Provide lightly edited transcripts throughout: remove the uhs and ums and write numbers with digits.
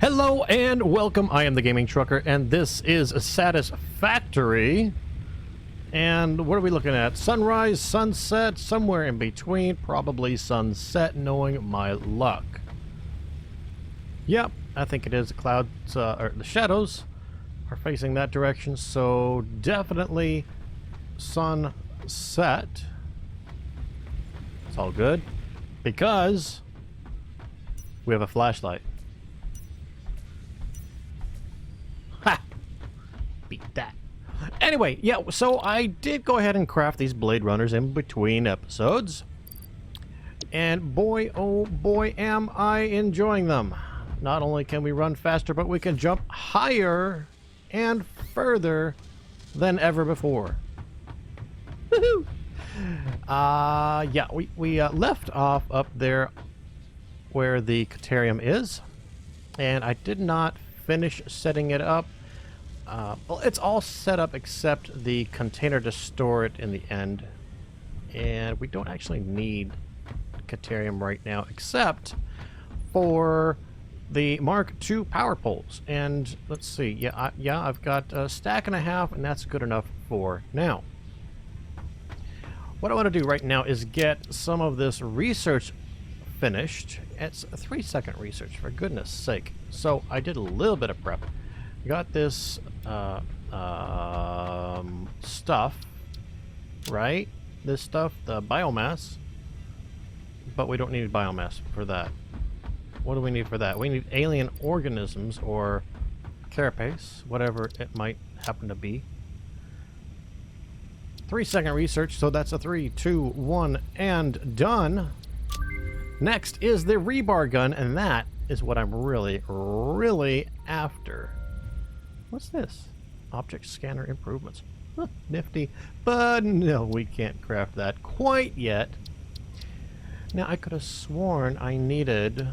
Hello and welcome. I am the Gaming Trucker, and this is Satisfactory. And what are we looking at? Sunrise, sunset, somewhere in between. Probably sunset, knowing my luck. Yep, I think it is. The clouds, or the shadows are facing that direction, so definitely sunset. It's all good because we have a flashlight. Ha! Beat that. Anyway, yeah, so I did go ahead and craft these Blade Runners in between episodes. And boy, oh boy, am I enjoying them. Not only can we run faster, but we can jump higher and further than ever before. Woohoo! Yeah, we left off up there where the Caterium is. And I did not finish setting it up. Well, it's all set up except the container to store it in the end. And we don't actually need Caterium right now, except for the Mark II power poles. And let's see, yeah, I've got a stack and a half, and that's good enough for now. What I want to do right now is get some of this research finished. It's a 3-second research, for goodness sake. So I did a little bit of prep. Got this stuff, right? This stuff, the biomass. But we don't need biomass for that. What do we need for that? We need alien organisms or carapace, whatever it might happen to be. 3-second research, so that's a 3, 2, 1, and done. Next is the rebar gun, and that is what I'm really after. What's this? Object scanner improvements. Huh, nifty. But no, we can't craft that quite yet. Now, I could have sworn I needed...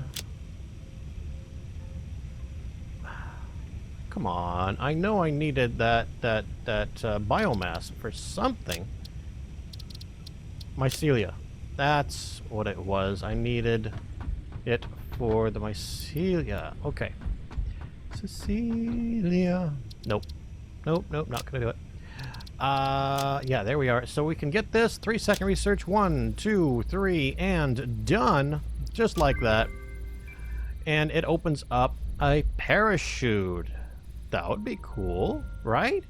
Come on. I know I needed that biomass for something. Mycelia. That's what it was. I needed it for the mycelia. Okay. Cecilia. Nope. Nope, not gonna do it. Yeah, there we are. So we can get this 3-second research. 1, 2, 3, and done. Just like that. And it opens up a parachute. That would be cool, right?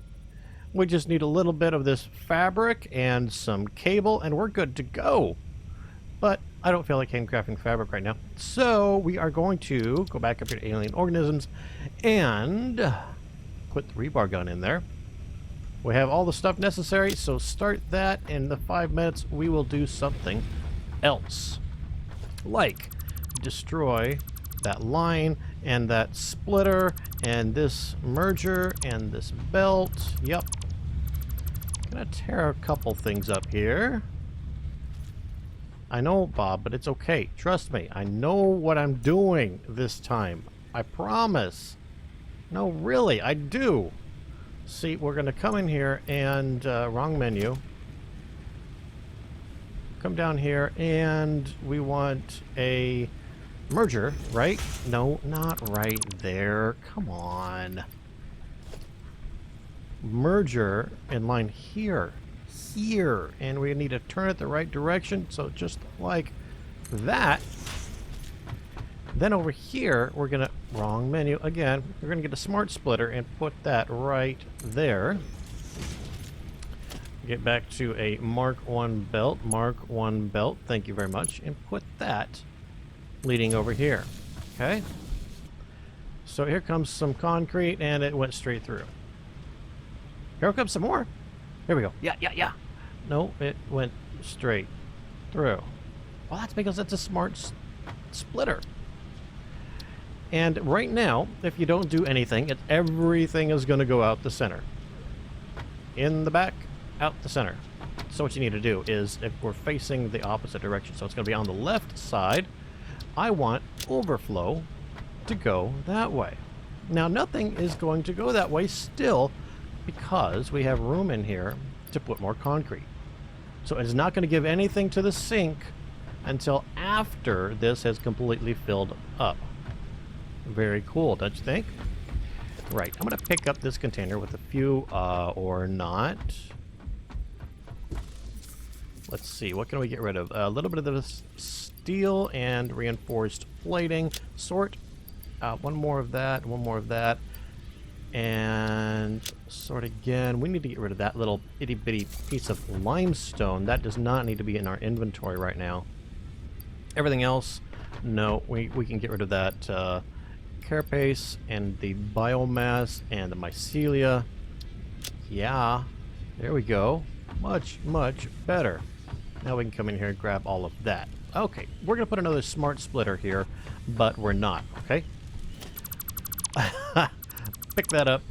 We just need a little bit of this fabric and some cable, and we're good to go. But I don't feel like handcrafting fabric right now. So we are going to go back up here to alien organisms and put the rebar gun in there. We have all the stuff necessary, so start that. In the 5 minutes, we will do something else. Like destroy that line and that splitter and this merger and this belt. Yep. Gonna tear a couple things up here. I know, Bob, but it's okay. Trust me. I know what I'm doing this time. I promise. No, really, I do. See, we're going to come in here and... wrong menu. Come down here and we want a merger, right? No, not right there. Come on. Merger in line here. Here, and we need to turn it the right direction, so just like that. Then over here we're gonna wrong menu again, we're gonna get a smart splitter and put that right there. Get back to a Mark I belt, thank you very much, and put that leading over here. Okay, so here comes some concrete, and it went straight through. Here comes some more. Here we go. Yeah. No, it went straight through. Well, that's because it's a smart splitter. And right now, if you don't do anything, everything is going to go out the center. In the back, out the center. So what you need to do is, if we're facing the opposite direction, so it's going to be on the left side, I want overflow to go that way. Now, nothing is going to go that way still, because we have room in here to put more concrete. So it's not going to give anything to the sink until after this has completely filled up. Very cool, don't you think? Right, I'm going to pick up this container with a few, or not. Let's see, what can we get rid of? A little bit of this steel and reinforced plating. Sort. One more of that, one more of that. And sort again. We need to get rid of that little itty-bitty piece of limestone. That does not need to be in our inventory right now. Everything else, no, we can get rid of that carapace and the biomass and the mycelia. Yeah, there we go. Much, much better. Now we can come in here and grab all of that. Okay, we're going to put another smart splitter here, but we're not, okay? pick that up,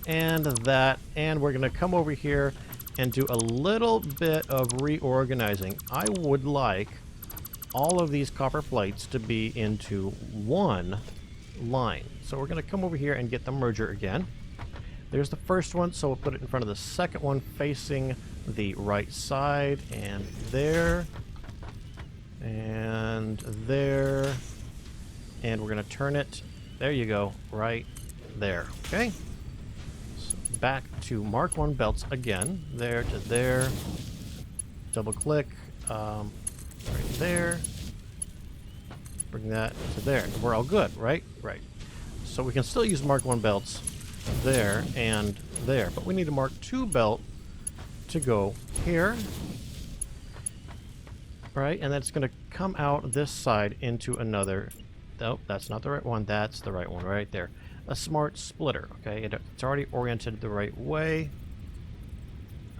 and that, and we're going to come over here and do a little bit of reorganizing. I would like all of these copper plates to be into one line. So we're going to come over here and get the merger again. There's the first one, so we'll put it in front of the second one facing the right side, and there, and there, and we're going to turn it, there you go, right there, okay? So back to Mark 1 belts again, there to there, double click, right there, bring that to there. We're all good, right? Right. So we can still use Mark 1 belts there and there, but we need a Mark 2 belt to go here, right? And that's going to come out this side into another. Nope, that's not the right one. That's the right one right there. A smart splitter, okay? It's already oriented the right way.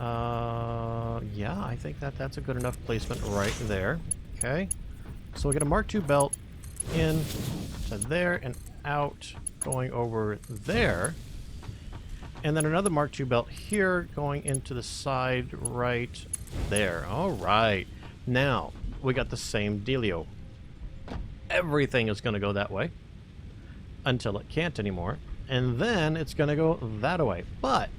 Yeah, I think that's a good enough placement right there. Okay, so we get a Mark 2 belt in to there and out, going over there. And then another Mark II belt here going into the side right there. All right. Now, we got the same dealio. Everything is going to go that way until it can't anymore. And then it's going to go that way. But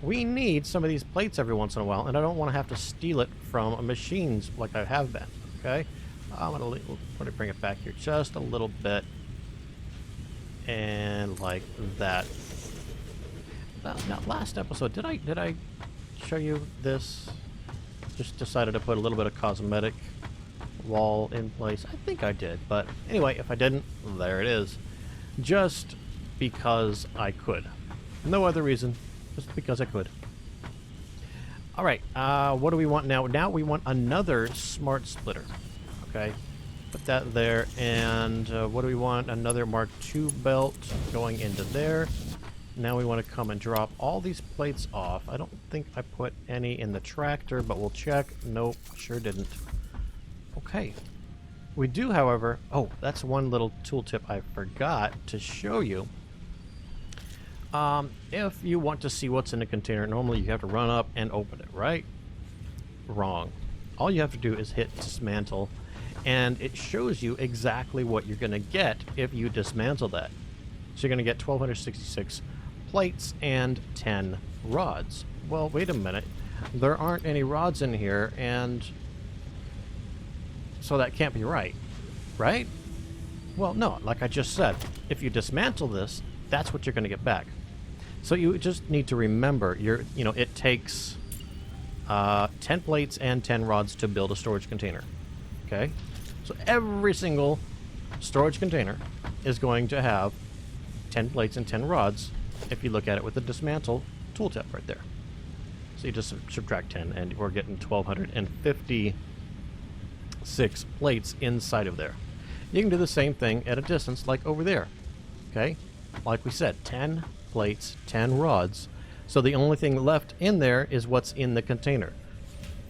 we need some of these plates every once in a while, and I don't want to have to steal it from machines like I have been. Okay? I'm going to bring it back here just a little bit. And like that. Now, last episode, did I show you this? Just decided to put a little bit of cosmetic wall in place. I think I did, but anyway, if I didn't, there it is. Just because I could. No other reason, just because I could. Alright, what do we want now? Now we want another smart splitter. Okay, put that there, and what do we want? Another Mark II belt going into there. Now we want to come and drop all these plates off. I don't think I put any in the tractor, but we'll check. Nope, sure didn't. Okay. We do, however... Oh, that's one little tooltip I forgot to show you. If you want to see what's in a container, normally you have to run up and open it, right? Wrong. All you have to do is hit dismantle, and it shows you exactly what you're going to get if you dismantle that. So you're going to get 1,266 plates and 10 rods. Well, wait a minute. There aren't any rods in here, and so that can't be right. Right? Well, no, like I just said, if you dismantle this, that's what you're going to get back. So you just need to remember, it takes 10 plates and 10 rods to build a storage container. Okay? So every single storage container is going to have 10 plates and 10 rods if you look at it with the dismantle tooltip right there. So you just subtract 10 and we're getting 1,256 plates inside of there. You can do the same thing at a distance like over there. Okay? Like we said, 10 plates, 10 rods. So the only thing left in there is what's in the container.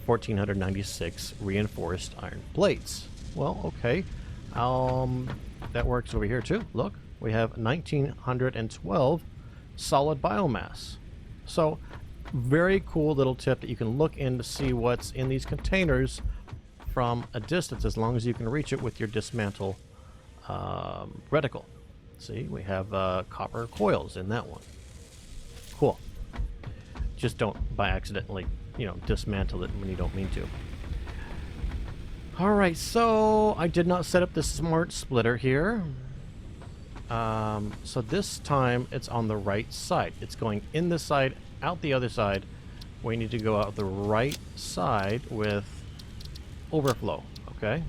1,496 reinforced iron plates. Well, okay. That works over here too. Look. We have 1,912 solid biomass. So, very cool little tip that you can look in to see what's in these containers from a distance, as long as you can reach it with your dismantle reticle. See, we have copper coils in that one. Cool. Just don't, by accidentally, dismantle it when you don't mean to. Alright, so I did not set up the smart splitter here. So this time it's on the right side. It's going in this side, out the other side. We need to go out the right side with overflow, okay?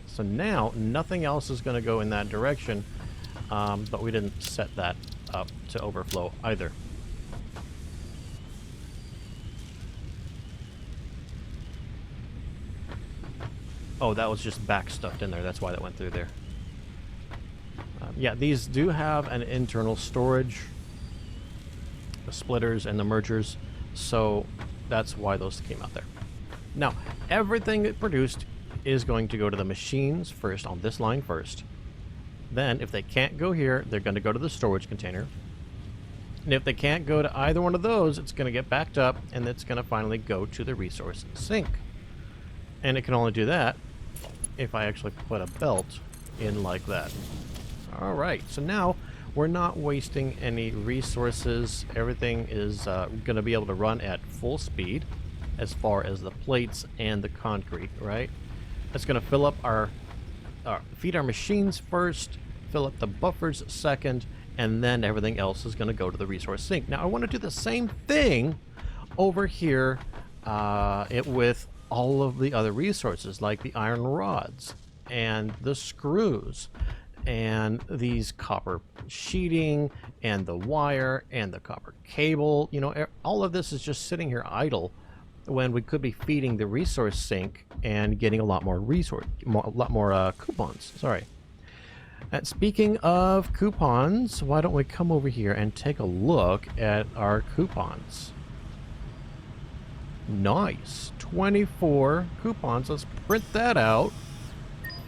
So now nothing else is going to go in that direction, but we didn't set that up to overflow either. Oh, that was just back stuffed in there. That's why that went through there. Yeah, these do have an internal storage, the splitters and the mergers, so that's why those came out there. Now, everything it produced is going to go to the machines first, on this line first. Then, if they can't go here, they're going to go to the storage container. And if they can't go to either one of those, it's going to get backed up, and it's going to finally go to the resource sink. And it can only do that if I actually put a belt in like that. Alright, so now we're not wasting any resources. Everything is going to be able to run at full speed as far as the plates and the concrete, right? It's going to fill up feed our machines first, fill up the buffers second, and then everything else is going to go to the resource sink. Now I want to do the same thing over here with all of the other resources, like the iron rods and the screws and these copper sheeting and the wire and the copper cable. You know, all of this is just sitting here idle when we could be feeding the resource sink and getting a lot more coupons. Sorry. And speaking of coupons, why don't we come over here and take a look at our coupons? Nice. 24 coupons. Let's print that out.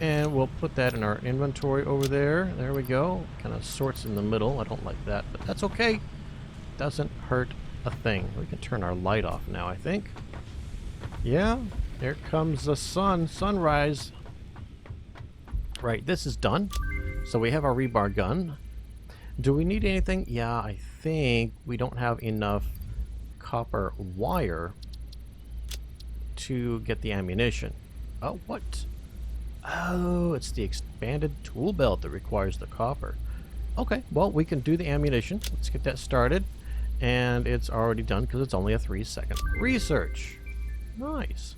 And we'll put that in our inventory over there. There we go. Kind of sorts in the middle. I don't like that, but that's okay. Doesn't hurt a thing. We can turn our light off now, I think. Yeah, there comes the sun. Sunrise. Right, this is done. So we have our rebar gun. Do we need anything? Yeah, I think we don't have enough copper wire to get the ammunition. Oh, what? Oh, it's the expanded tool belt that requires the copper. Okay, well, we can do the ammunition. Let's get that started. And it's already done because it's only a 3-second research. Nice.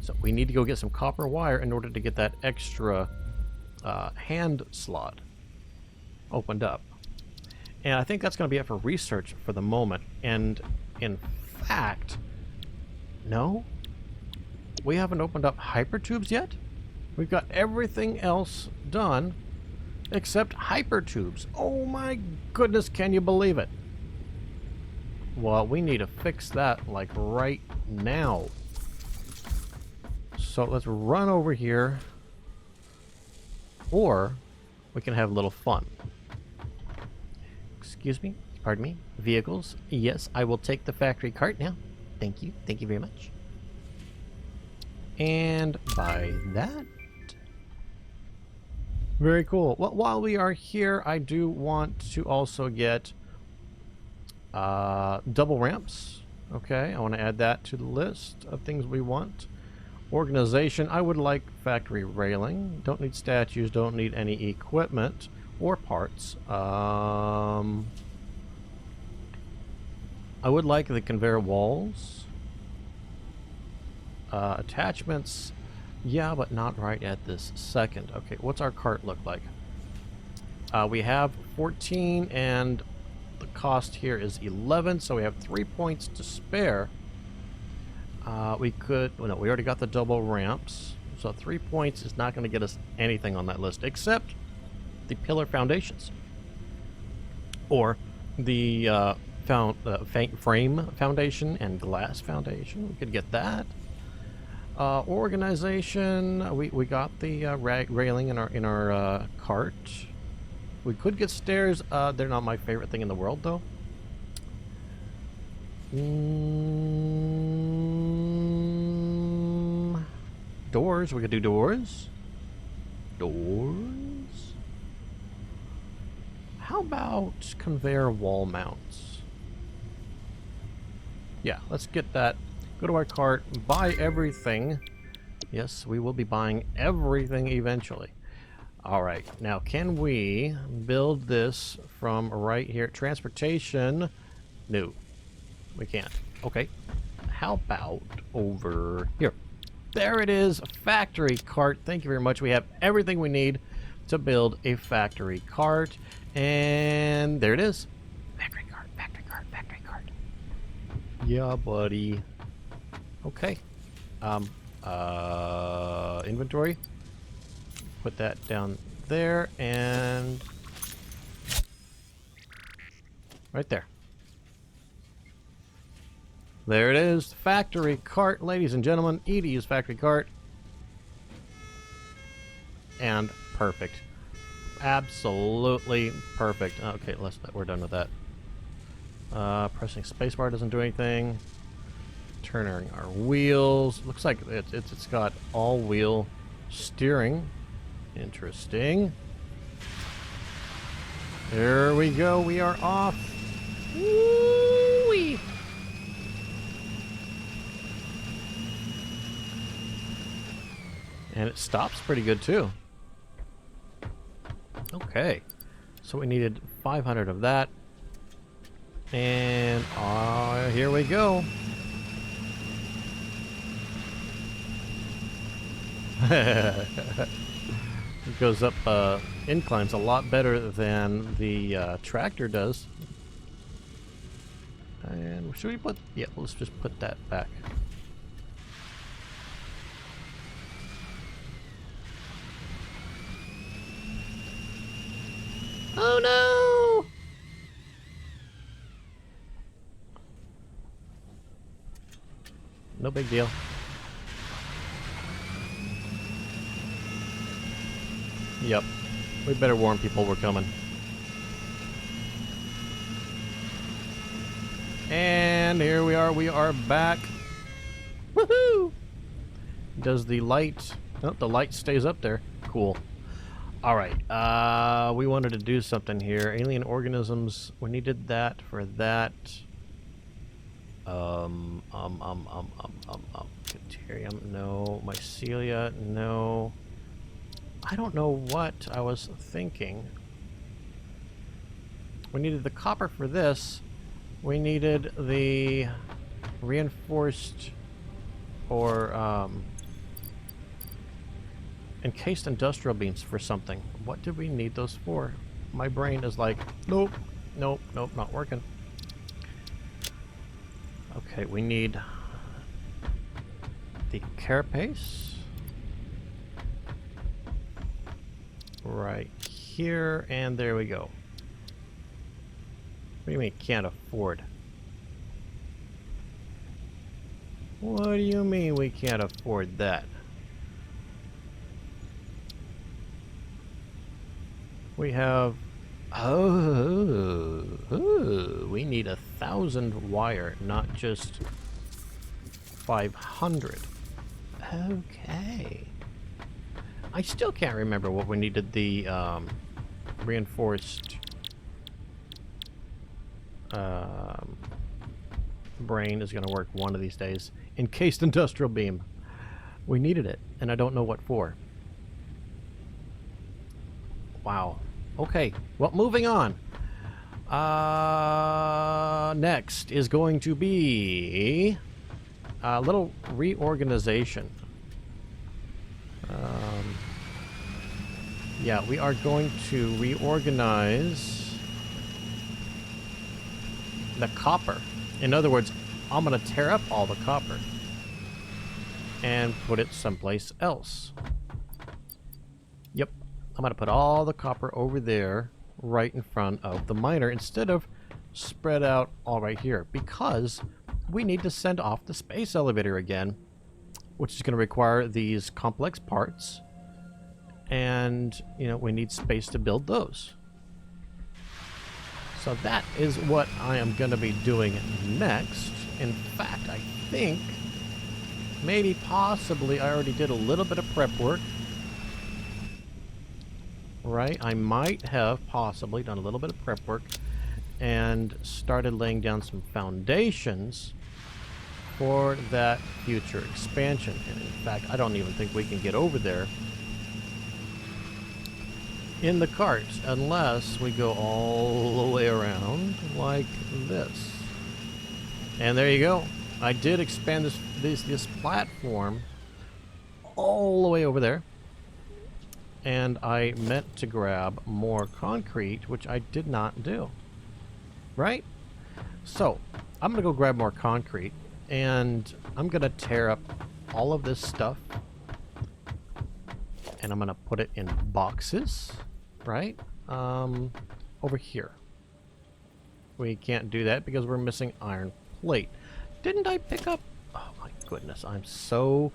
So we need to go get some copper wire in order to get that extra hand slot opened up. And I think that's going to be it for research for the moment. And in fact, no, we haven't opened up hypertubes yet. We've got everything else done except hypertubes. Oh my goodness, can you believe it? Well, we need to fix that like right now. So let's run over here, or we can have a little fun. Excuse me, pardon me, vehicles. Yes, I will take the factory cart now. Thank you very much. And by that, very cool. Well, while we are here, I do want to also get double ramps. Okay, I want to add that to the list of things we want. Organization, I would like factory railing. Don't need statues, don't need any equipment or parts. I would like the conveyor walls. Attachments, yeah, but not right at this second. Okay, what's our cart look like? We have 14 and the cost here is 11, so we have 3 points to spare. We could, well, no, we already got the double ramps, so 3 points is not going to get us anything on that list except the pillar foundations or the frame foundation and glass foundation. We could get that. Organization, we got the railing in our cart. We could get stairs. They're not my favorite thing in the world, though. Doors. We could do doors. Doors. How about conveyor wall mounts? Yeah, let's get that. Go to our cart, buy everything. Yes, we will be buying everything eventually. All right. Now, can we build this from right here? Transportation? No, we can't. Okay. How about over here? There it is. Factory cart. Thank you very much. We have everything we need to build a factory cart. And there it is. Factory cart, factory cart, factory cart. Yeah, buddy. Okay. Inventory. Put that down there and right there. There it is. Factory cart, ladies and gentlemen. Edie's factory cart. And perfect. Absolutely perfect. Okay, we're done with that. Pressing spacebar doesn't do anything. Turning our wheels. Looks like it's got all-wheel steering. Interesting. There we go. We are off. Woo-wee. And it stops pretty good too. Okay. So we needed 500 of that. And here we go. It goes up inclines a lot better than the tractor does. And should we put... Yeah, let's just put that back. Oh no! No big deal. Yep. We better warn people we're coming. And here we are back. Woohoo! Does the light... Oh, the light stays up there. Cool. Alright, we wanted to do something here. Alien organisms, we needed that for that. Deuterium, no. Mycelia, no. I don't know what I was thinking. We needed the copper for this. We needed the reinforced or encased industrial beams for something. What did we need those for? My brain is like, nope, nope, nope, not working. Okay, we need the carapace. Right here, and there we go. What do you mean can't afford? What do you mean we can't afford that? We have... Oh, we need 1,000 wire, not just 500. Okay. I still can't remember what we needed the reinforced brain is going to work one of these days. Encased industrial beam. We needed it, and I don't know what for. Wow. Okay, well, moving on. Next is going to be a little reorganization. Yeah, we are going to reorganize the copper. In other words, I'm going to tear up all the copper and put it someplace else. Yep, I'm going to put all the copper over there right in front of the miner instead of spread out all right here, because we need to send off the space elevator again, which is going to require these complex parts, and you know, we need space to build those. So that is what I am going to be doing next. In fact, I think maybe possibly I already did a little bit of prep work. Right, I might have possibly done a little bit of prep work and started laying down some foundations for that future expansion. And in fact, I don't even think we can get over there in the cart unless we go all the way around like this. And there you go. I did expand this platform all the way over there. And I meant to grab more concrete, which I did not do. Right? So, I'm going to go grab more concrete, and I'm going to tear up all of this stuff, and I'm going to put it in boxes, right? Over here. We can't do that because we're missing iron plate. Didn't I pick up... Oh my goodness, I'm so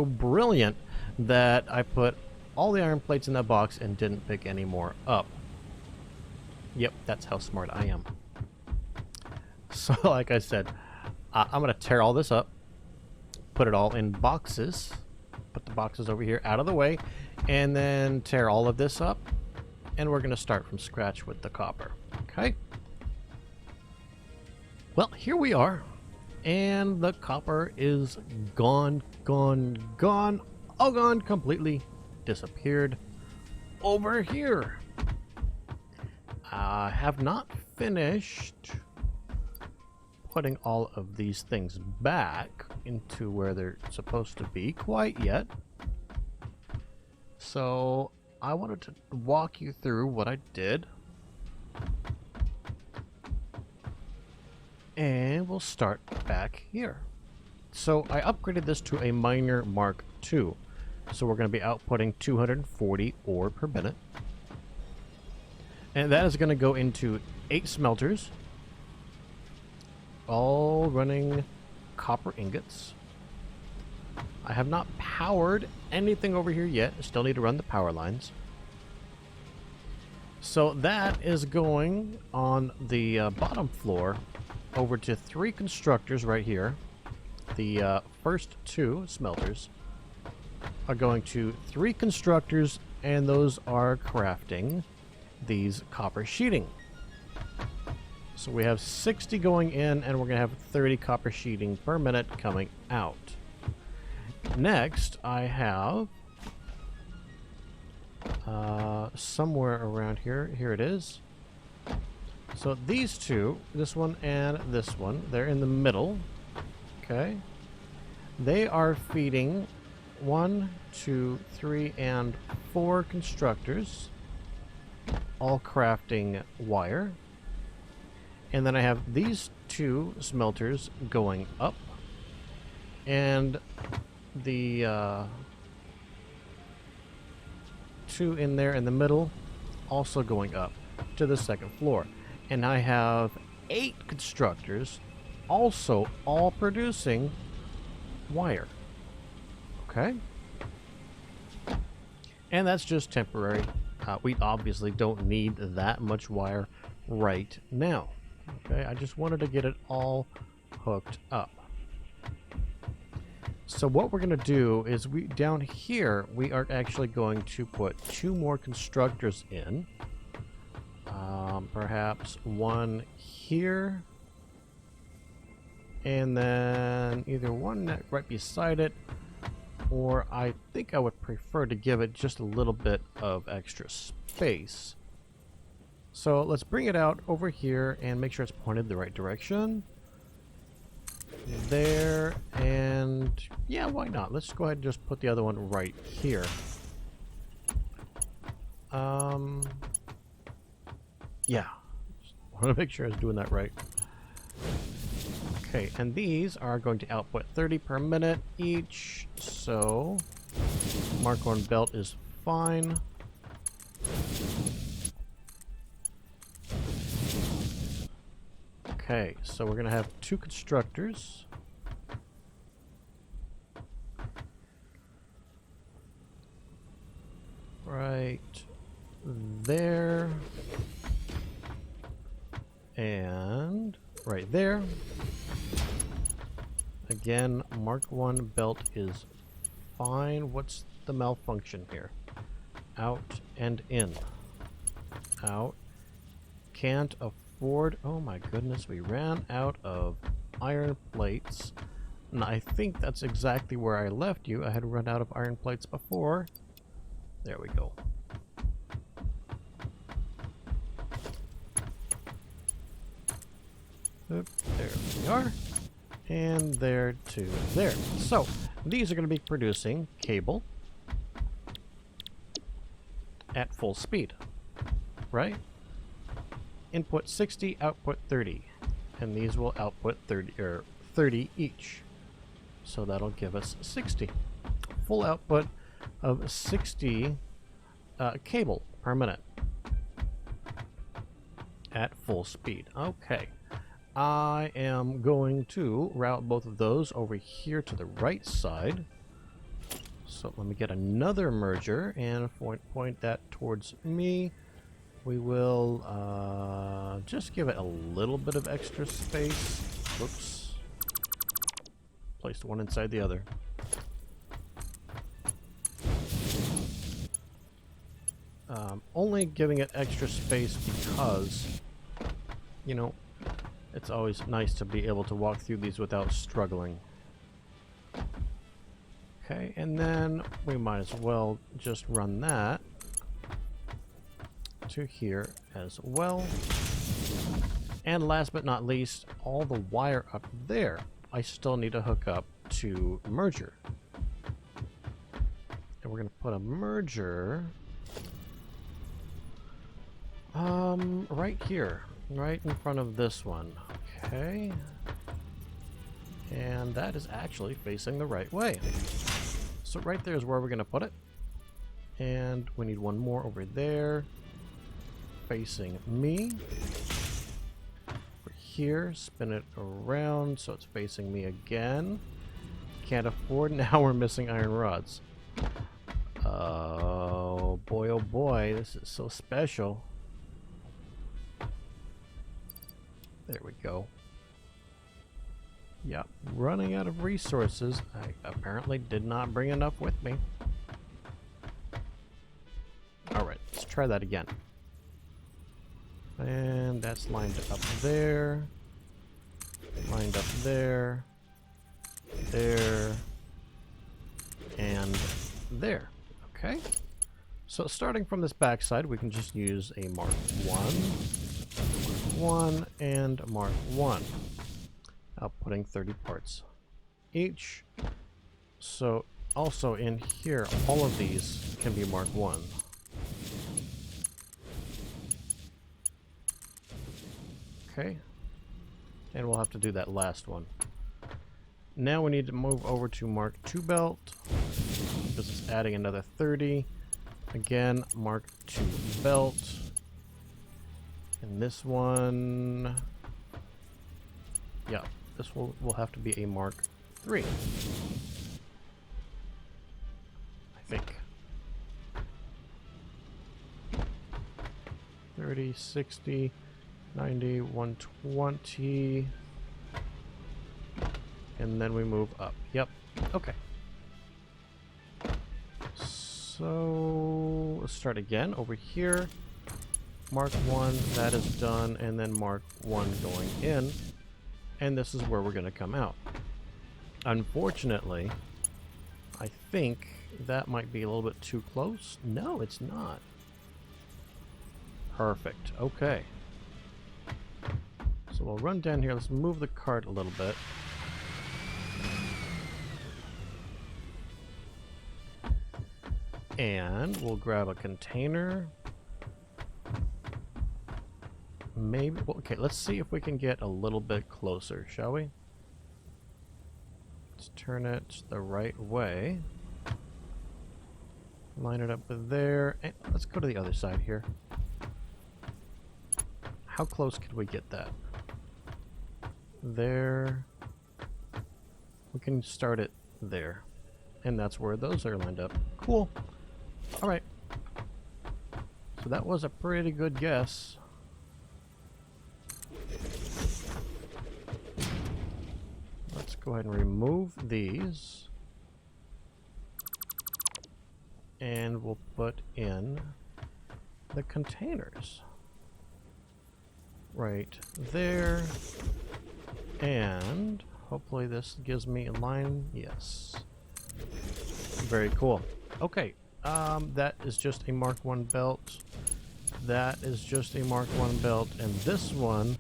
brilliant that I put all the iron plates in that box and didn't pick any more up. Yep, that's how smart I am. So, like I said, I'm going to tear all this up, put it all in boxes, put the boxes over here out of the way, and then tear all of this up, and we're going to start from scratch with the copper. Okay? Well, here we are, and the copper is gone, all gone, completely disappeared over here. I have not finished putting all of these things back into where they're supposed to be quite yet. So I wanted to walk you through what I did. And we'll start back here. So I upgraded this to a miner Mark II. So we're going to be outputting 240 ore per minute. And that is going to go into 8 smelters, all running copper ingots. I have not powered anything over here yet. I still need to run the power lines. So that is going on the bottom floor over to 3 constructors right here. The first 2 smelters are going to 3 constructors, and those are crafting these copper sheeting. So we have 60 going in, and we're going to have 30 copper sheeting per minute coming out. Next, I have somewhere around here. Here it is. So these 2, this one and this one, they're in the middle. Okay. They are feeding 1, 2, 3, and 4 constructors, all crafting wire. And then I have these 2 smelters going up, and the 2 in there in the middle also going up to the 2nd floor. And I have 8 constructors also all producing wire. Okay? And that's just temporary. We obviously don't need that much wire right now. Okay, I just wanted to get it all hooked up. So what we're going to do is down here, we are actually going to put 2 more constructors in. Perhaps 1 here. And then either one right beside it, or I think I would prefer to give it just a little bit of extra space. So let's bring it out over here and make sure it's pointed the right direction. There, and yeah, why not? Let's go ahead and just put the other one right here. Yeah, just want to make sure I was doing that right. Okay, and these are going to output 30 per minute each, so Mark 1 belt is fine. Okay, so we're going to have 2 constructors. Right there. And right there. Again, Mark 1 belt is fine. What's the malfunction here? Out and in. Out. Can't afford... Oh my goodness, we ran out of iron plates. And I think that's exactly where I left you. I had run out of iron plates before. There we go. Oop, there we are. And there to there. So, these are going to be producing cable at full speed, right? Input 60, output 30. And these will output 30 each. So that'll give us 60. Full output of 60 cable per minute at full speed. Okay. I am going to route both of those over here to the right side. So let me get another merger and point that towards me. We will just give it a little bit of extra space. Whoops. Placed one inside the other. Only giving it extra space because, you know, it's always nice to be able to walk through these without struggling. Okay, and then we might as well just run that to here as well. And last but not least, all the wire up there, I still need to hook up to merger. And we're going to put a merger right here, right in front of this one. Okay. And that is actually facing the right way. So right there is where we're going to put it. And we need one more over there, facing me. Over here, spin it around so it's facing me again. Can't afford, now we're missing iron rods. Oh boy, this is so special. There we go. Yeah, running out of resources. I apparently did not bring enough with me. Alright, let's try that again. And that's lined up there. Lined up there. There. And there. Okay. So starting from this backside, we can just use a Mark 1, and Mark 1. Outputting 30 parts each. So also in here, all of these can be Mark 1. Okay. And we'll have to do that last one. Now we need to move over to Mark 2 belt, because it's adding another 30. Again, Mark 2 belt. And this one, yeah, this will have to be a Mark 3. I think. 30, 60, 90, 120. And then we move up. Yep. Okay. So let's start again over here. Mark 1, that is done, and then Mark 1 going in. And this is where we're going to come out. Unfortunately, I think that might be a little bit too close. No, it's not. Perfect. Okay. So we'll run down here. Let's move the cart a little bit. And we'll grab a container. Maybe, well, okay, let's see if we can get a little bit closer, shall we? Let's turn it the right way. Line it up with there. And let's go to the other side here. How close could we get that? There. We can start it there. And that's where those are lined up. Cool. Alright. So that was a pretty good guess. Let's go ahead and remove these. And we'll put in the containers. Right there. And hopefully this gives me a line. Yes. Very cool. Okay. That is just a Mark 1 belt. That is just a Mark 1 belt. And this one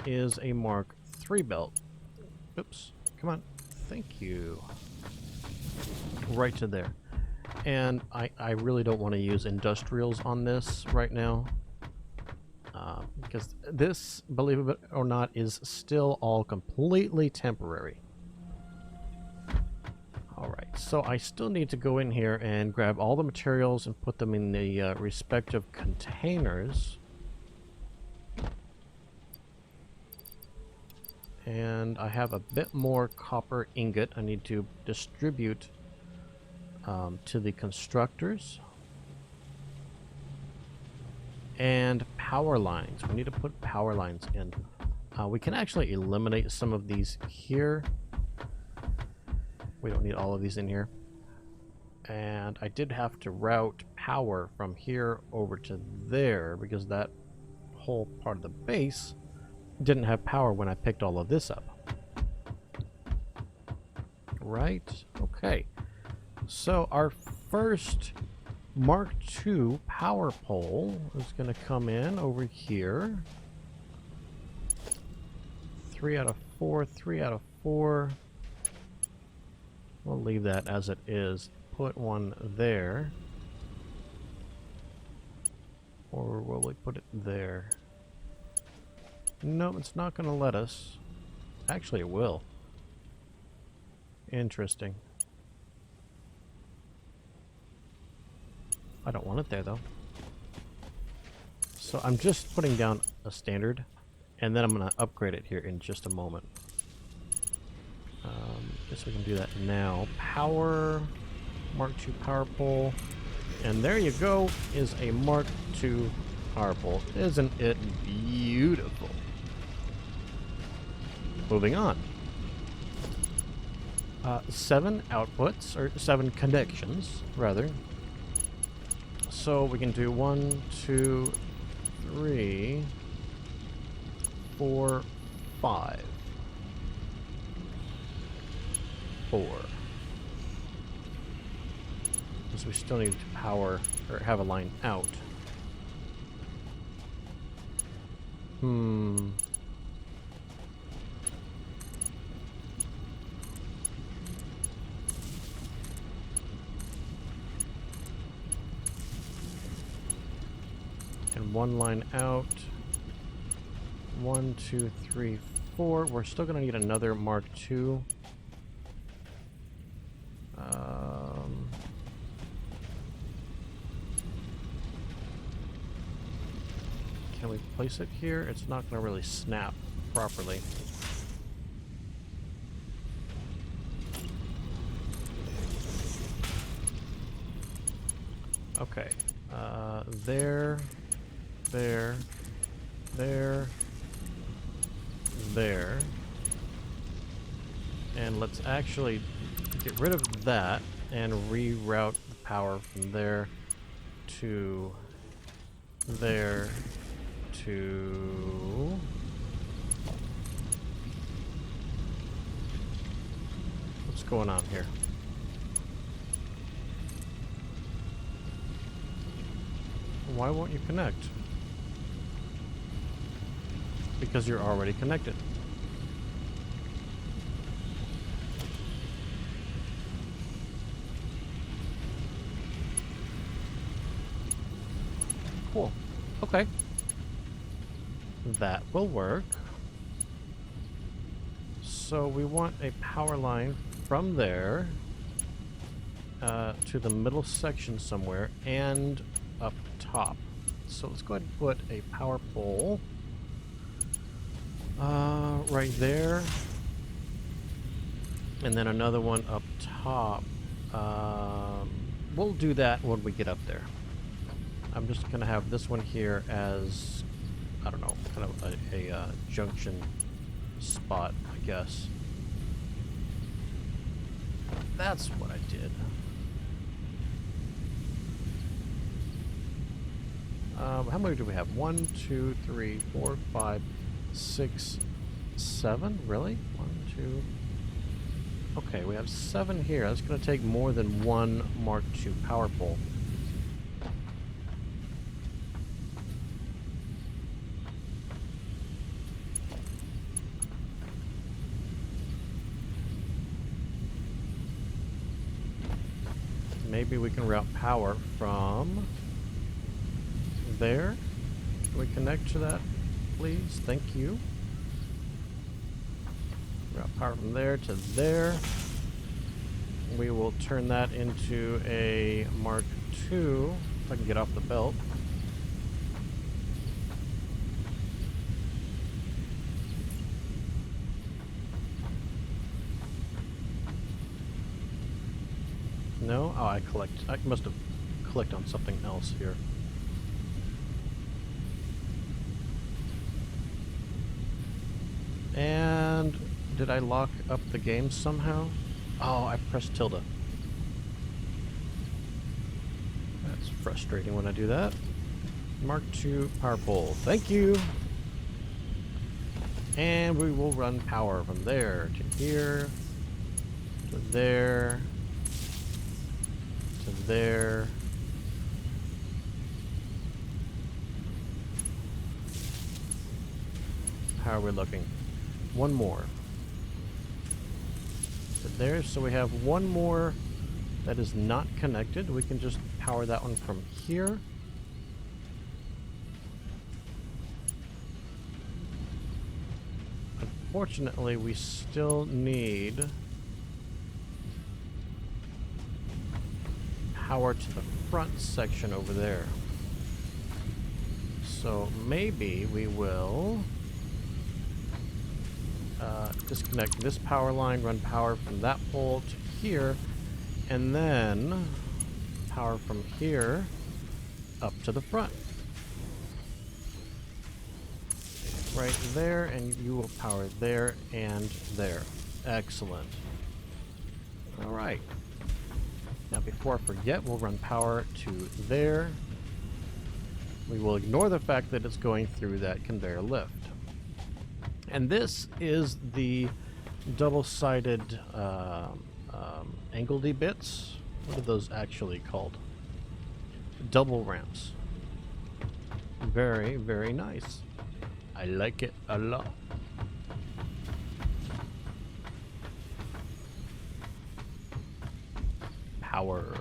is a Mark III belt. Oops. Come on. Thank you. Right to there. And I really don't want to use industrials on this right now. Because this, believe it or not, is still all completely temporary. Alright, so I still need to go in here and grab all the materials and put them in the respective containers. And I have a bit more copper ingot I need to distribute to the constructors. And power lines. We need to put power lines in. We can actually eliminate some of these here. We don't need all of these in here. And I did have to route power from here over to there because that whole part of the base didn't have power when I picked all of this up. Right? Okay. So our first Mark II power pole is going to come in over here. 3 out of 4, 3 out of 4. We'll leave that as it is. Put one there. Or will we put it there? No, it's not going to let us. Actually, it will. Interesting. I don't want it there, though. So I'm just putting down a standard, and then I'm going to upgrade it here in just a moment. Guess we can do that now. Power, Mark II power pole, and there you go, is a Mark II power pole. Isn't it beautiful? Moving on. 7 outputs, or 7 connections, rather. So we can do 1, 2, 3, 4, 5. 4. Because we still need to power, or have a line out. And one line out. 1, 2, 3, 4. We're still going to need another Mark II. Can we place it here? It's not going to really snap properly. Okay. There. There. There. There. And let's actually get rid of that and reroute the power from there to there to what's going on here? Why won't you connect? Because you're already connected. Cool. Okay. That will work. So we want a power line from there to the middle section somewhere and up top. So let's go ahead and put a power pole right there. And then another one up top. We'll do that when we get up there. I'm just going to have this one here as, I don't know, kind of a junction spot, I guess. That's what I did. How many do we have? 1, 2, 3, 4, 5, 6, 7? Really? 1, 2. Okay, we have 7 here. That's going to take more than one Mark II power pole. maybe we can route power from there. Can we connect to that, please? Thank you. Route power from there to there. We will turn that into a Mark II, if I can get off the belt. No? Oh, I must have clicked on something else here. And did I lock up the game somehow? Oh, I pressed tilde. That's frustrating when I do that. Mark II power pole. Thank you. And we will run power from there to here, to there, to there. How are we looking? One more. To there, so we have one more that is not connected. We can just power that one from here. Unfortunately, we still need power to the front section over there. So maybe we will disconnect this power line, run power from that pole to here, and then power from here up to the front. Right there, and you will power there and there. Excellent. Alright. Now before I forget, we'll run power to there. We will ignore the fact that it's going through that conveyor lift. And this is the double-sided angledy bits. What are those actually called? Double ramps. Very, very nice. I like it a lot. Power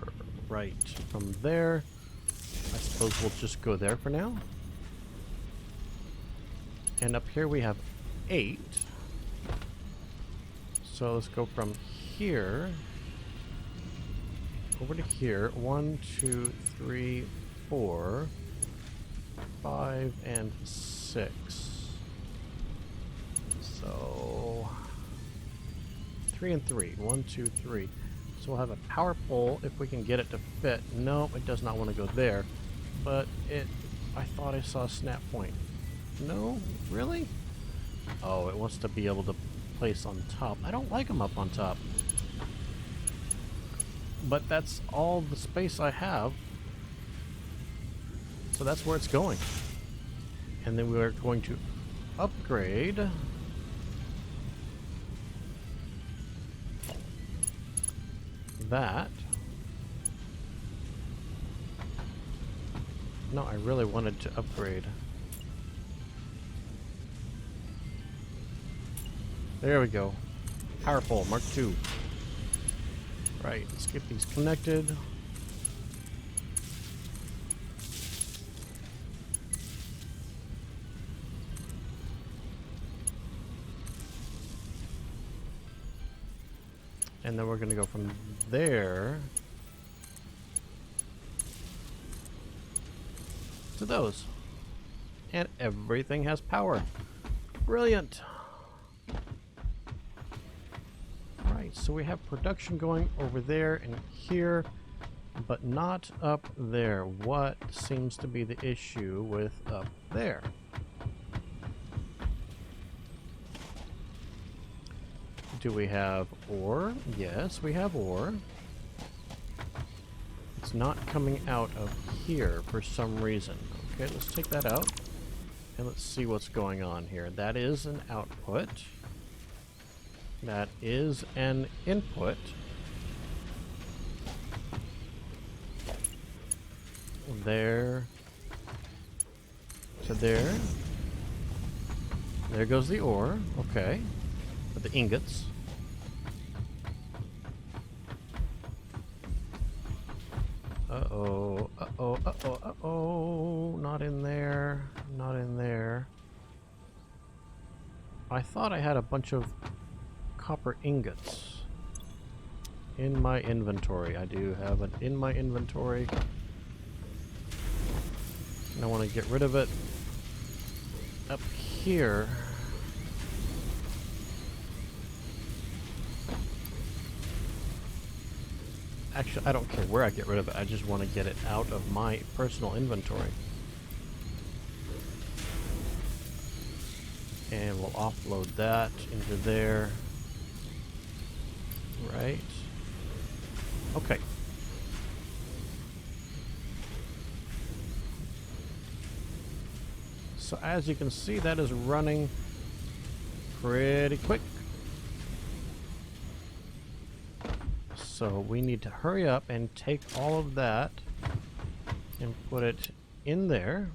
right from there. I suppose we'll just go there for now. And up here we have 8. So let's go from here over to here. 1, 2, 3, 4, 5, and 6. So 3 and 3. 1, 2, 3. So we'll have a power pole if we can get it to fit. No, it does not want to go there. But I thought I saw a snap point. No? Really? Oh, it wants to be able to place on top. I don't like them up on top. But that's all the space I have. So that's where it's going. And then we are going to upgrade that. No, I really wanted to upgrade. There we go. Power pole, Mark II. Right, let's get these connected. And then we're going to go from there to those. And everything has power. Brilliant. Right, so we have production going over there and here, but not up there. What seems to be the issue with up there? Do we have ore? Yes, we have ore. It's not coming out of here for some reason. Okay, let's take that out. And let's see what's going on here. That is an output. That is an input. There. To there. There goes the ore. Okay. With the ingots. Uh-oh, uh-oh, uh-oh, uh-oh. Not in there. Not in there. I thought I had a bunch of copper ingots in my inventory. I do have it in my inventory. And I want to get rid of it. Up here. Actually, I don't care where I get rid of it. I just want to get it out of my personal inventory. And we'll offload that into there. Right. Okay. So as you can see, that is running pretty quick. So we need to hurry up and take all of that and put it in there.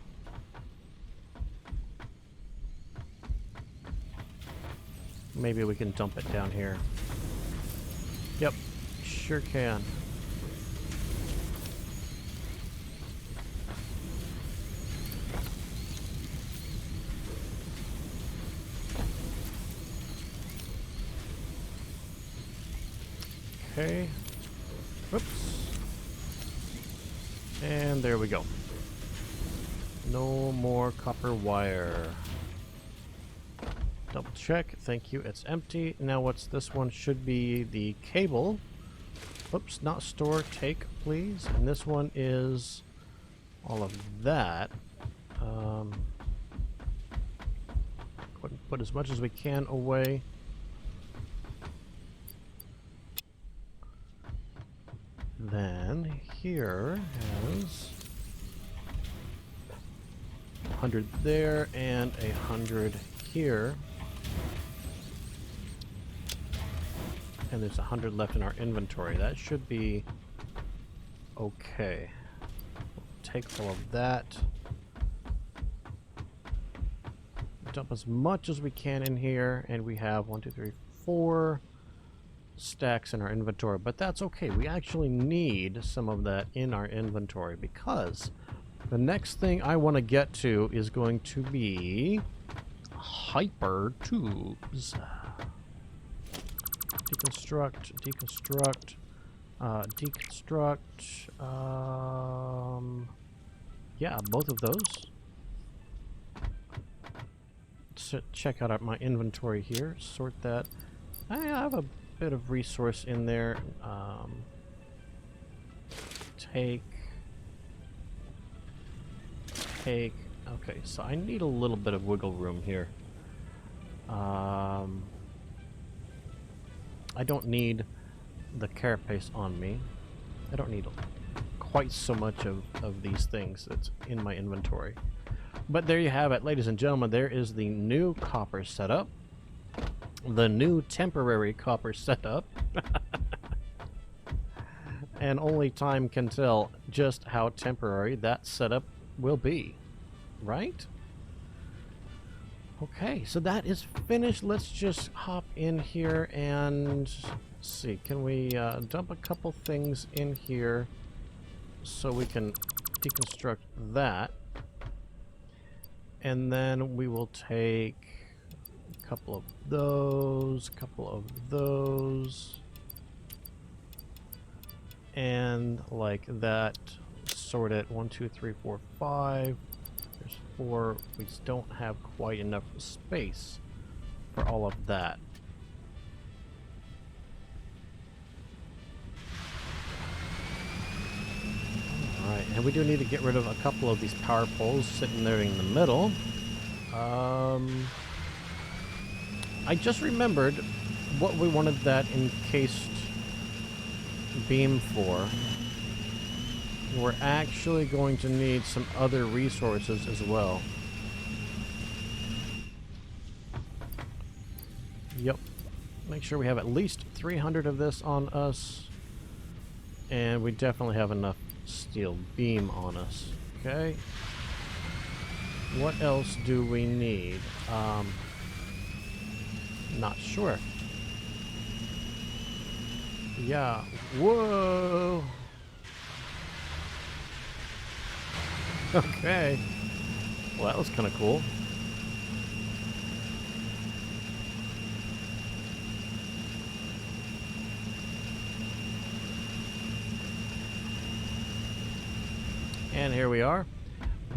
Maybe we can dump it down here. Yep, sure can. Okay. Whoops. And there we go. No more copper wire. Double check. Thank you. It's empty. Now what's this one? Should be the cable. Whoops, not store. Take, please. And this one is all of that. Put as much as we can away. Then here has 100 there and 100 here. And there's 100 left in our inventory. That should be okay. We'll take all of that. Dump as much as we can in here, and we have 1, 2, 3, 4 stacks in our inventory, but that's okay. We actually need some of that in our inventory because the next thing I want to get to is going to be hyper tubes. Deconstruct, deconstruct, deconstruct. Yeah, both of those. So check out my inventory here. Sort that. I have a bit of resource in there. Take. Okay, so I need a little bit of wiggle room here. I don't need the carapace on me. I don't need quite so much of these things that's in my inventory. But there you have it, ladies and gentlemen. There is the new copper setup. The new temporary copper setup. And only time can tell just how temporary that setup will be. Right? Okay, so that is finished. Let's just hop in here and see. Can we dump a couple things in here so we can deconstruct that? And then we will take a couple of those, and like that, sort it. 1, 2, 3, 4, 5. There's 4. We just don't have quite enough space for all of that. Alright, and we do need to get rid of a couple of these power poles sitting there in the middle. I just remembered what we wanted that encased beam for. We're actually going to need some other resources as well. Yep. Make sure we have at least 300 of this on us. And we definitely have enough steel beam on us. Okay. What else do we need? Not sure. Yeah. Whoa. Okay. Well, that was kind of cool. And here we are.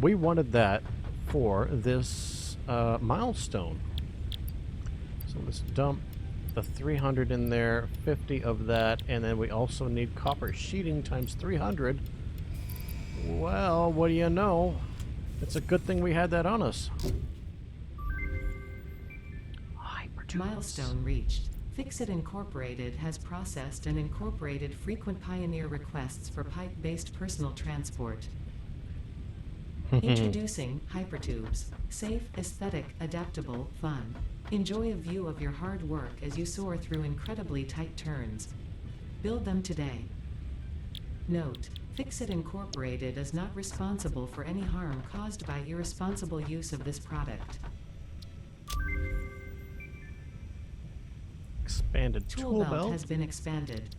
We wanted that for this milestone. So let's dump the 300 in there, 50 of that, and then we also need copper sheeting times 300. Well, what do you know? It's a good thing we had that on us. Milestone reached. Fixit Incorporated has processed and incorporated frequent Pioneer requests for pipe-based personal transport. Introducing Hypertubes. Safe, aesthetic, adaptable, fun. Enjoy a view of your hard work as you soar through incredibly tight turns. Build them today. Note: Fixit Incorporated is not responsible for any harm caused by irresponsible use of this product. Expanded tool belt has been expanded.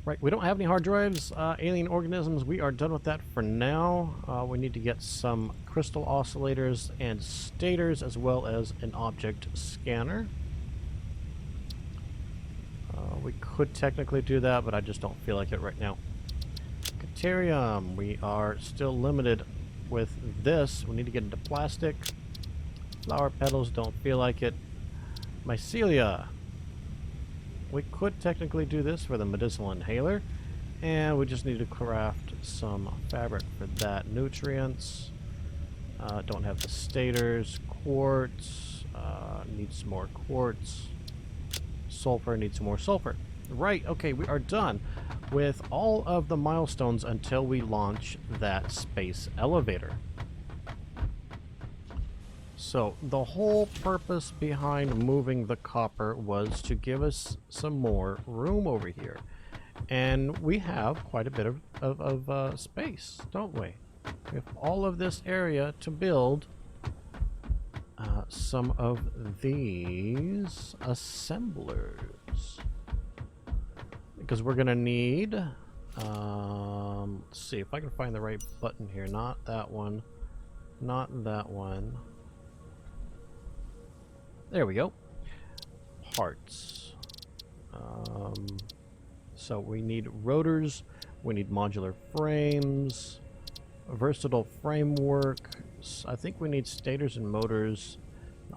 Right, we don't have any hard drives, alien organisms. We are done with that for now. We need to get some crystal oscillators and stators, as well as an object scanner. We could technically do that, but I just don't feel like it right now. Deuterium, we are still limited with this. We need to get into plastic. Flower petals, don't feel like it. Mycelia. We could technically do this for the medicinal inhaler, and we just need to craft some fabric for that. Nutrients, don't have the stators. Quartz, need some more quartz. Sulfur, needs some more sulfur. Right, okay, we are done with all of the milestones until we launch that space elevator. So, the whole purpose behind moving the copper was to give us some more room over here. And we have quite a bit of space, don't we? We have all of this area to build some of these assemblers. Because we're going to need... let's see if I can find the right button here. Not that one. Not that one. There we go. Parts. So we need rotors, we need modular frames, a versatile framework. I think we need stators and motors,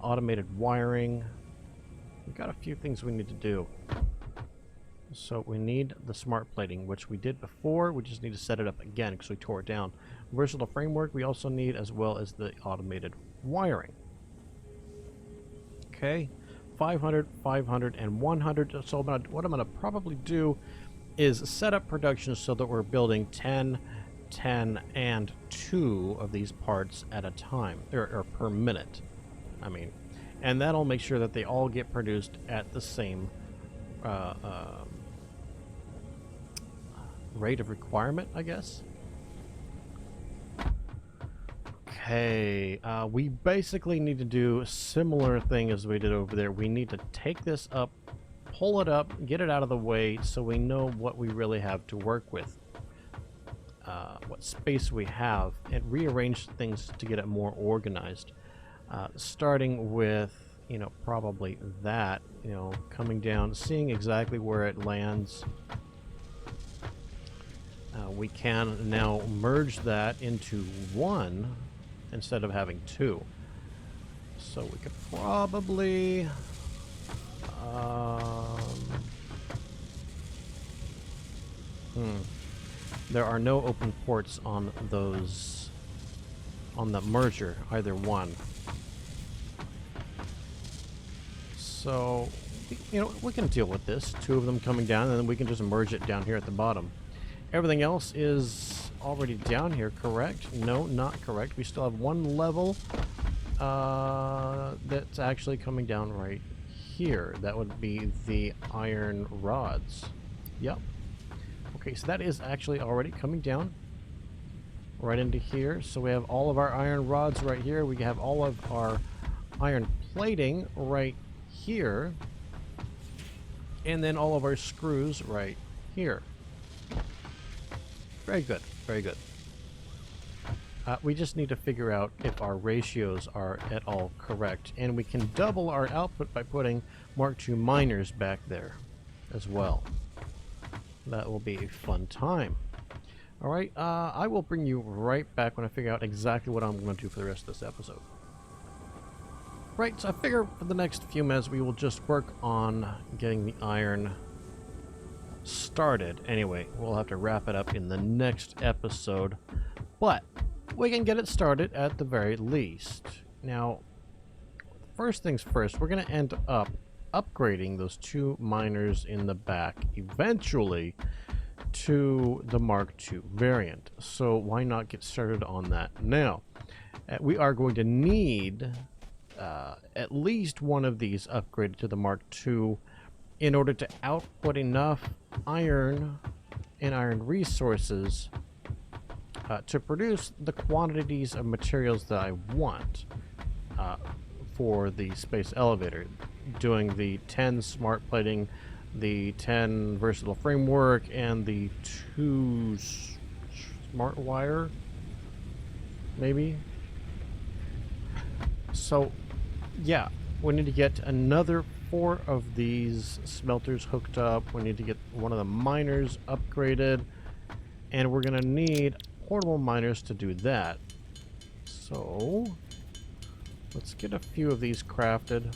automated wiring. We've got a few things we need to do. So we need the smart plating, which we did before. We just need to set it up again because we tore it down. Versatile framework we also need, as well as the automated wiring. Okay, 500, 500, and 100. So what I'm going to probably do is set up production so that we're building 10, 10, and 2 of these parts at a time, or per minute, I mean. And that'll make sure that they all get produced at the same rate of requirement, I guess. Okay, we basically need to do a similar thing as we did over there. We need to take this up, pull it up, get it out of the way so we know what we really have to work with. What space we have, and rearrange things to get it more organized. Starting with, you know, probably that, you know, coming down, seeing exactly where it lands. We can now merge that into one instead of having 2. So we could probably there are no open ports on those, on the merger, either one. So, you know, we can deal with this. 2 of them coming down, and then we can just merge it down here at the bottom. Everything else is already down here, correct? No, not correct. We still have 1 level that's actually coming down right here. That would be the iron rods. Yep. Okay, so that is actually already coming down right into here. So we have all of our iron rods right here. We have all of our iron plating right here. And then all of our screws right here. Very good, very good. We just need to figure out if our ratios are at all correct. And we can double our output by putting Mark II miners back there as well. That will be a fun time. Alright, I will bring you right back when I figure out exactly what I'm going to do for the rest of this episode. Right, so I figure for the next few minutes we will just work on getting the iron started. Anyway, we'll have to wrap it up in the next episode, but we can get it started at the very least. Now, first things first, we're going to end up upgrading those 2 miners in the back eventually to the Mark II variant. So why not get started on that now? We are going to need at least one of these upgraded to the Mark II in order to output enough iron and iron resources to produce the quantities of materials that I want for the space elevator. Doing the 10 smart plating, the 10 versatile framework, and the 2 smart wire, maybe? So, yeah, we need to get another 4 of these smelters hooked up. We need to get one of the miners upgraded, and we're going to need portable miners to do that. So, let's get a few of these crafted.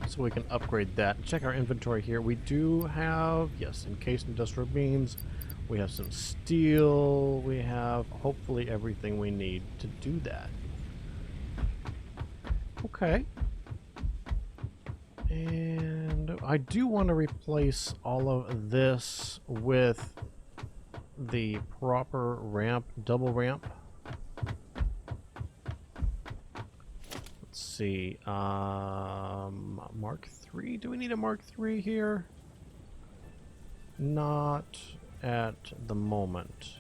So we can upgrade that. Check our inventory here. We do have, yes, encased industrial beams. We have some steel. We have hopefully everything we need to do that. Okay. And I do want to replace all of this with the proper ramp, double ramp. Let's see, Mark III? Do we need a Mark III here? Not at the moment.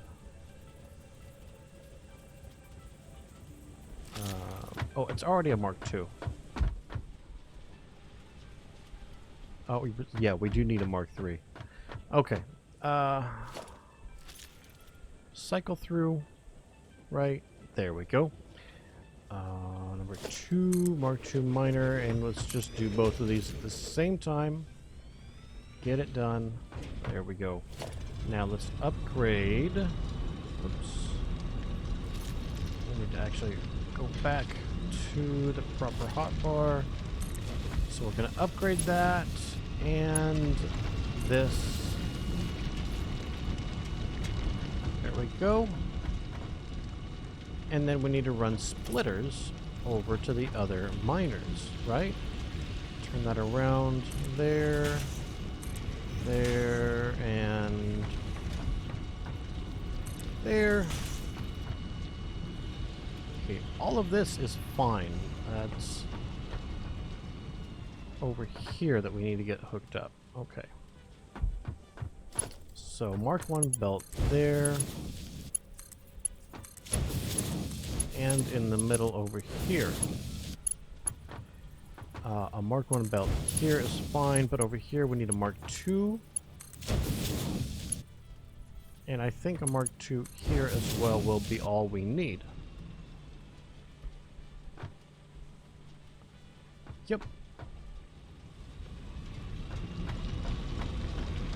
Oh, it's already a Mark II. Oh, yeah, we do need a Mark III. Okay. Cycle through. Right. There we go. Number 2, Mark II miner, and let's just do both of these at the same time. Get it done. There we go. Now let's upgrade. Oops. We need to actually go back to the proper hotbar. So we're going to upgrade that and this. There we go. And then we need to run splitters over to the other miners, right? Turn that around there, there, and there. Okay, all of this is fine. That's over here that we need to get hooked up. Okay. So Mark 1 belt there. And in the middle over here. A Mark 1 belt here is fine, but over here we need a Mark 2. And I think a Mark 2 here as well will be all we need. Yep.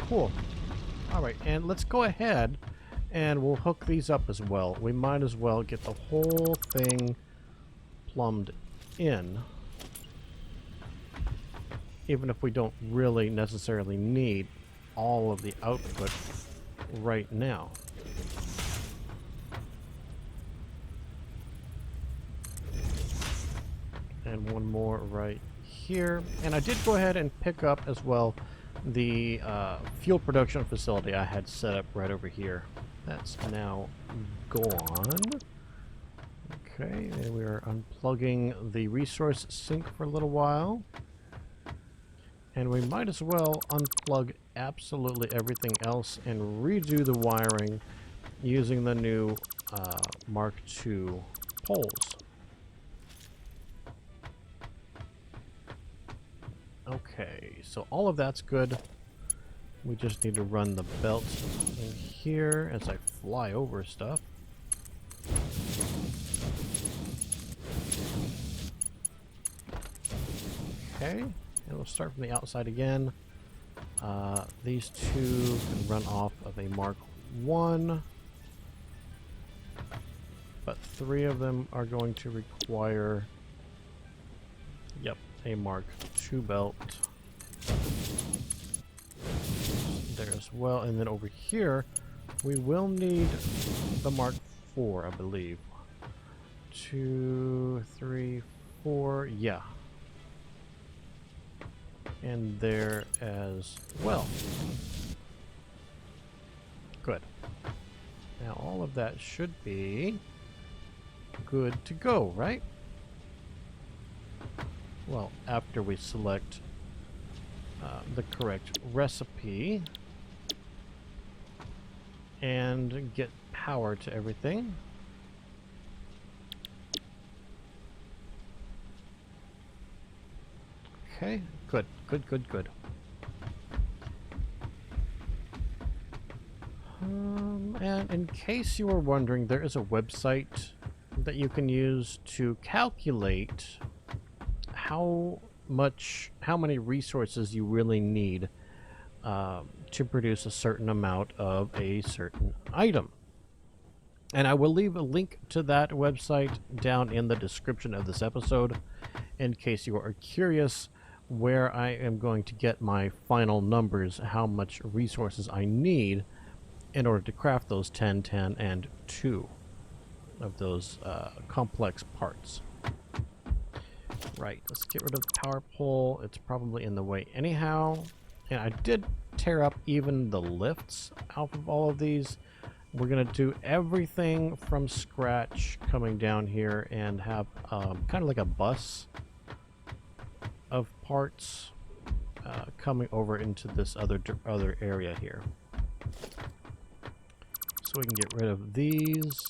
Cool. Alright, and let's go ahead and we'll hook these up as well. We might as well get the whole thing plumbed in, even if we don't really necessarily need all of the output right now. And one more right here. And I did go ahead and pick up as well the fuel production facility I had set up right over here. That's now gone. Okay, and we are unplugging the resource sink for a little while. And we might as well unplug absolutely everything else and redo the wiring using the new Mark II poles. Okay, so all of that's good. We just need to run the belt in here as I fly over stuff. Okay, and we'll start from the outside again. These two can run off of a Mark 1, but 3 of them are going to require, yep, a Mark 2 belt. There as well, and then over here, we will need the Mark 4, I believe. 2, 3, 4, yeah. And there as well. Good. Now all of that should be good to go, right? Well, after we select the correct recipe and get power to everything. Okay, good, good, good, good. And in case you were wondering, there is a website that you can use to calculate how many resources you really need to produce a certain amount of a certain item. And I will leave a link to that website down in the description of this episode in case you are curious where I am going to get my final numbers, how much resources I need in order to craft those 10, 10, and 2 of those complex parts. Right, let's get rid of the power pole. It's probably in the way anyhow. And I did tear up even the lifts out of all of these. We're going to do everything from scratch coming down here and have kind of like a bus of parts coming over into this other area here. So we can get rid of these.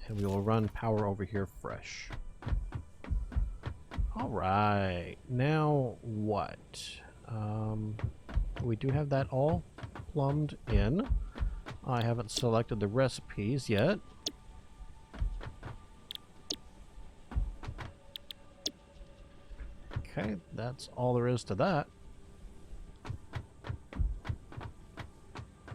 And we will run power over here fresh. Alright, now what? We do have that all plumbed in. I haven't selected the recipes yet. Okay, that's all there is to that.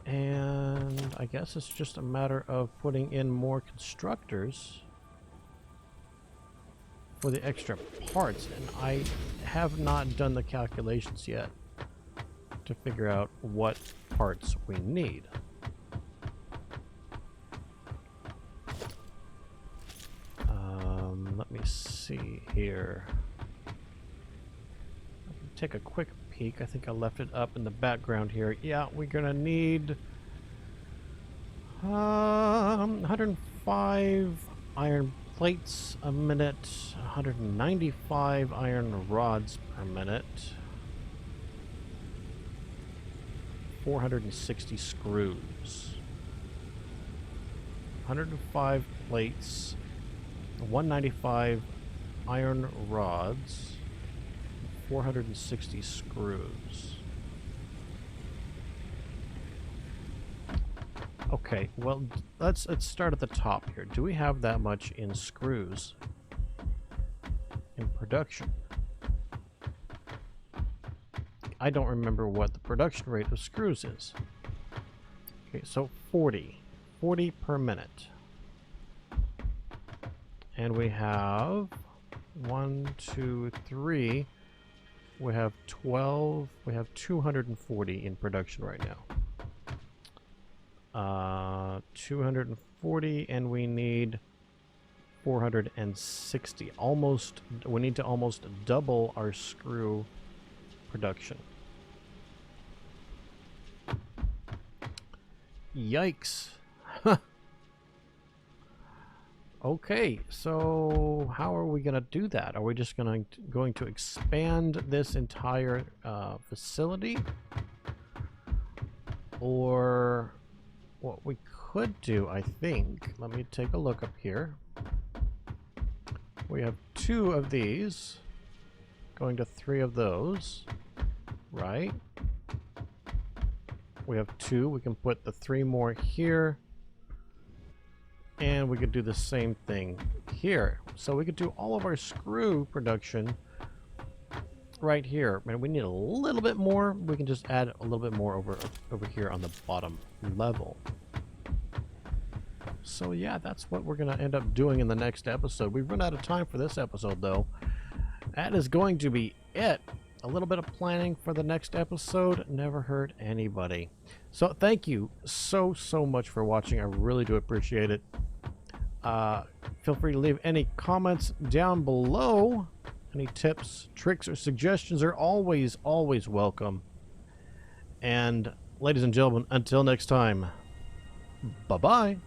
And I guess it's just a matter of putting in more constructors for the extra parts, and I have not done the calculations yet to figure out what parts we need. Let me see here. I can take a quick peek. I think I left it up in the background here. Yeah, we're gonna need 105 iron plates a minute, 195 iron rods per minute, 460 screws, 105 plates, 195 iron rods, 460 screws. Okay, well, let's start at the top here. Do we have that much in screws in production? I don't remember what the production rate of screws is. Okay, so 40 per minute. And we have 1, 2, 3. We have 12. We have 240 in production right now. 240, and we need 460. We need to almost double our screw production. Yikes. Okay, so how are we going to do that? Are we just going to expand this entire facility? Or what we could do, I think, let me take a look up here. We have 2 of these going to 3 of those, right? We have 2. We can put the 3 more here. And we could do the same thing here. So we could do all of our screw production right here. And we need a little bit more. We can just add a little bit more over here on the bottom level. So yeah, that's what we're going to end up doing in the next episode. We've run out of time for this episode, though. That is going to be it. A little bit of planning for the next episode never hurt anybody. So thank you so much for watching. I really do appreciate it. Feel free to leave any comments down below. Any tips, tricks, or suggestions are always welcome. And ladies and gentlemen, until next time, bye-bye.